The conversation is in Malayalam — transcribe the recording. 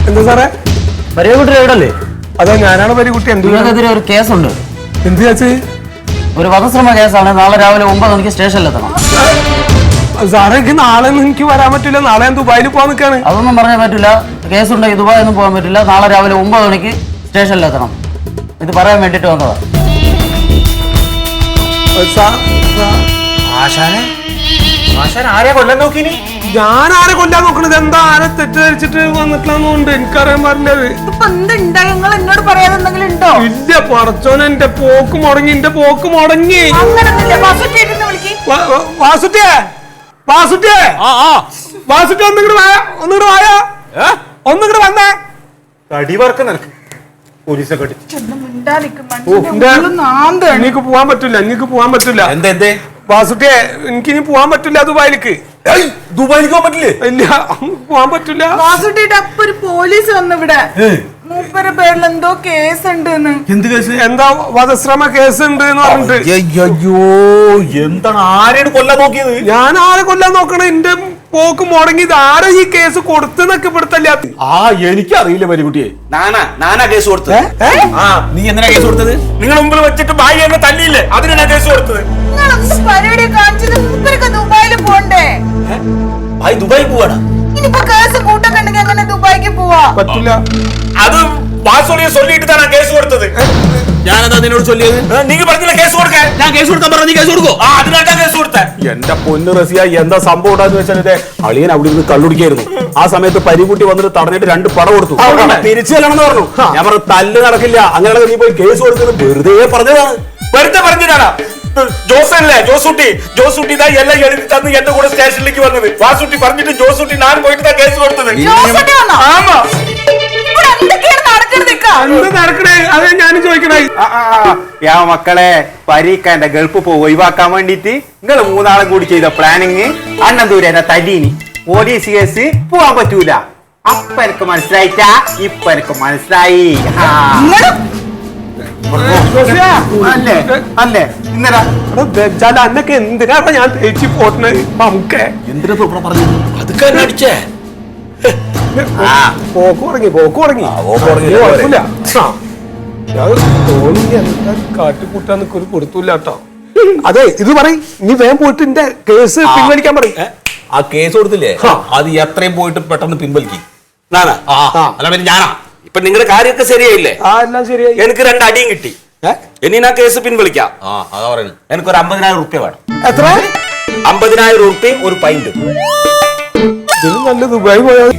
എന്താ സാറേ? പരികുട്ടി എവിടല്ലേ? അതെ, ഞാനാണ് പരികുട്ടി. നിങ്ങൾക്കെതിരെ ഒരു കേസുണ്ട്. എന്ത് കേസ്? ഒരു വധശ്രമ കേസാണ്. നാളെ രാവിലെ 9 മണിക്ക് സ്റ്റേഷനിലെത്തണം. സാറേ, എനിക്ക് നാളെ എനിക്ക് വരാൻ പറ്റില്ല. നാളെ ഞാൻ ദുബായിൽ പോകാൻ നിൽക്കാണ്. അതൊന്നും പറയാൻ പറ്റില്ല. കേസുണ്ടെങ്കിൽ ദുബായി ഒന്നും പോകാൻ പറ്റില്ല. നാളെ രാവിലെ 9 മണിക്ക് സ്റ്റേഷനിലെത്തണം. ഇത് പറയാൻ വേണ്ടിട്ട് വന്നതാ. ആരെയാ കൊല്ലാൻ നോക്കിനി? ഞാൻ ആരെ കൊല്ലാൻ നോക്കണത്? എന്താ ആരെ തെറ്റിദ്ധരിച്ചിട്ട് വന്നിട്ടില്ലാന്നുണ്ട് എനിക്കറിയാൻ പറഞ്ഞത്. എന്നോട് പറയാതെ എന്തെങ്കിലും ഉണ്ടോ? ഇല്ല പടച്ചോനെ, എന്റെ പോക്ക് മുടങ്ങി. എന്റെ പോക്ക് മുടങ്ങി. വാസുട്ടിയെ, വാസുട്ടിയെ, വാസുട്ടി ഒന്നിങ്ങോട്ട് വായ, ഒന്നിങ്ങോട്ട് വായ, ഒന്നിങ്ങോട്ട് വന്നേ. തടി വർക്ക് നിനക്ക് പോലീസൊക്കെ എനിക്ക് പോവാൻ പറ്റില്ല. എനിക്ക് പോവാൻ പറ്റില്ല. എന്തേ വാസുട്ടിയെ, എനിക്കിനി പോവാൻ പറ്റില്ല ദുബായിലേക്ക്. ദുബായിലേക്ക് പോകാൻ പറ്റില്ലേ? ഇല്ല, പോവാൻ പറ്റില്ല. വാസുട്ടിയുടെ അപ്പൊ ഒരു പോലീസ് വന്നു ഇവിടെ. മൂപ്പര പേരിൽ എന്തോ കേസ് ഉണ്ട്. എന്ത് കേസ്? എന്താ വധശ്രമ കേസ് ഉണ്ട് എന്ന് പറഞ്ഞിട്ട്. അയ്യോ, എന്താണ് ആരെയാണ് കൊല്ലാൻ നോക്കിയത്? ഞാൻ ആരെ കൊല്ലാൻ നോക്കണേ? എന്റെ പോക്ക് മുടങ്ങിയത്. ആരാ ഈ കേസ് കൊടുത്തെന്നൊക്കെ ഇവിടുത്തല്ല. എനിക്കറിയില്ല പരികുട്ടിയെ. നാനാ കേസ് കൊടുത്തത്. നീ എന്തിനാ കേസ് കൊടുത്തത്? നിങ്ങൾ മുമ്പിൽ വെച്ചിട്ട് ഭാര്യ എന്നെ തല്ലിയില്ലേ, അതിനാ കേസ് കൊടുത്തത്. പരിപാടി കാണിച്ചത് മൂപ്പരൊക്കെ ദുബായിൽ പോണ്ടേ? ഭായി ദുബായി പോവാണ്. ഇനിയിപ്പോ കേസ് കൂട്ടൊക്കെ ഉണ്ടെങ്കിൽ അങ്ങനെ ദുബായിക്ക് പോവാ പറ്റില്ല. അത് വാസോളിയെ ചൊല്ലിയിട്ട് തന്നെ കേസ് കൊടുത്തത്. ഞാനെന്താ നിന്നോട് ചൊല്ലിയത്? നിങ്ങൾ പറഞ്ഞില്ല കേസ് കൊടുക്കാൻ. ഞാൻ കേസ് കൊടുക്കാൻ പറഞ്ഞ നീ കേസ് കൊടുക്കോ? അതിനാട്ടാ കേസ് കൊടുത്തേ. എന്റെ പൊന്ന് റസിയ, എന്താ സംഭവം ഉണ്ടാന്ന് വെച്ചാൽ അളിയൻ അവിടെ നിന്ന് കള്ളുടിക്കായിരുന്നു. ആ സമയത്ത് പരികുട്ടി വന്നിട്ട് തടഞ്ഞിട്ട് 2 പട കൊടുത്തു. തിരിച്ചു ചെല്ലണമെന്ന് പറഞ്ഞു. ഞാൻ പറഞ്ഞു തല്ല് നടക്കില്ല, അങ്ങനെ നീ പോയി കേസ് കൊടുത്തത് വെറുതെ പറഞ്ഞതാണ്. വെറുതെ പറഞ്ഞതാണ്. ജോസല്ലേ, ജോസൂട്ടി എല്ലാം എഴുതി തന്ന് എന്റെ കൂടെ സ്റ്റേഷനിലേക്ക് വന്നത്. വാസൂട്ടി പറഞ്ഞിട്ട് ജോസൂട്ടി ഞാൻ പോയിട്ട് കേസ് കൊടുത്തത്. ആമാ, നടക്കണേ? അതെ ഞാൻ ചോദിക്കണേ. മക്കളെ, പരീക്കാന്റെ ഗൾഫ് ഒഴിവാക്കാൻ വേണ്ടിട്ട് നിങ്ങൾ 3 ആളും കൂടി ചെയ്ത പ്ലാനിങ് അണ്ണന്തൂര തല്ലീനി. പോലീസ് കേസ് പോവാൻ പറ്റൂല. അപ്പൊ എനിക്ക് മനസ്സിലായിട്ടാ? ഇപ്പൊ എനിക്ക് മനസ്സിലായി. അല്ലേ അല്ലേ ഇന്നലെ അന്നൊക്കെ എന്തിനാ ഞാൻ തേച്ചി പോട്ടണേ? നമുക്ക് എന്തിനാ പറഞ്ഞു? അതൊക്കെ അടിച്ചേ. പോക്ക് തുടങ്ങി. കുഴപ്പമില്ല. കാട്ടിക്കൂട്ടാന്ന് ഒരു കൊടുത്തൂല്ല കേട്ടോ. അതെ, ഇത് പറയും. ഇനി വേഗം പോയിട്ട് എന്റെ കേസ് പിൻവലിക്കാൻ പറയും. ആ കേസ് കൊടുത്തില്ലേ, അത് എത്രയും പോയിട്ട് പെട്ടെന്ന് പിൻവലിക്കും. അല്ല പിന്നെ ഞാനാ. ഇപ്പൊ നിങ്ങളുടെ കാര്യമൊക്കെ ശരിയായില്ലേ? എല്ലാം ശരിയായി. എനിക്ക് 2 അടിയും കിട്ടി. ഇനി ഞാൻ കേസ് പിൻവലിക്കാം. അതാ പറയുന്നത്. എനിക്കൊരു 50,000 റുപ്യ വേണം. എത്ര? 50,000 റുപ്യ, ഒരു പൈന്റ്. നല്ല ദുബായി പോയാൽ